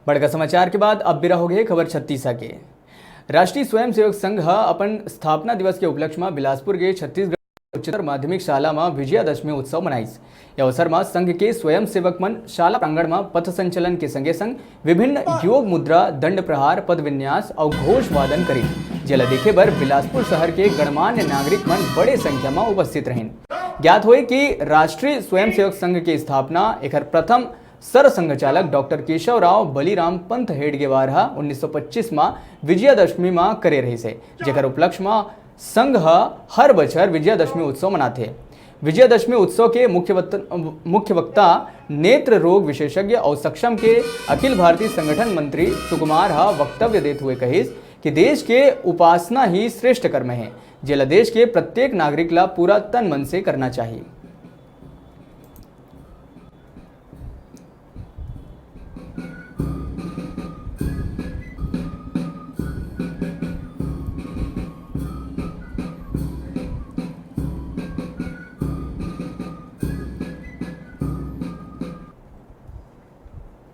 बड़का समाचार के बाद अब बिरा हो गए खबर छत्तीसा के। राष्ट्रीय स्वयंसेवक संघ अपन स्थापना दिवस के उपलक्ष्य में बिलासपुर के छत्तीसगढ़ उच्चतर माध्यमिक शाला में विजयादशमी उत्सव मनाईस। यह अवसर में संघ के स्वयंसेवक मन शाला प्रांगण में पथ संचलन के संगे संग विभिन्न योग मुद्रा, दंड प्रहार, पद विन्यास और घोष वादन करी, जेला देखे बर बिलासपुर शहर के गणमान्य नागरिक मन बड़े संख्या में उपस्थित रहें। ज्ञात हुए कि राष्ट्रीय स्वयंसेवक संघ की स्थापना एकर प्रथम सर संघचालक डॉक्टर केशवराव बलिराम पंत हेडगेवार 1925 में विजयादशमी में करे रही से, जेकर उपलक्ष्य में संघ हर बछर विजयादशमी उत्सव मनाते। विजयादशमी उत्सव के मुख्य वक्ता नेत्र रोग विशेषज्ञ और सक्षम के अखिल भारतीय संगठन मंत्री सुकुमार वक्तव्य देते हुए कहिस कि देश के उपासना ही श्रेष्ठ कर्म है, जेला देश के प्रत्येक नागरिक ला पूरा तन मन से करना चाहिए।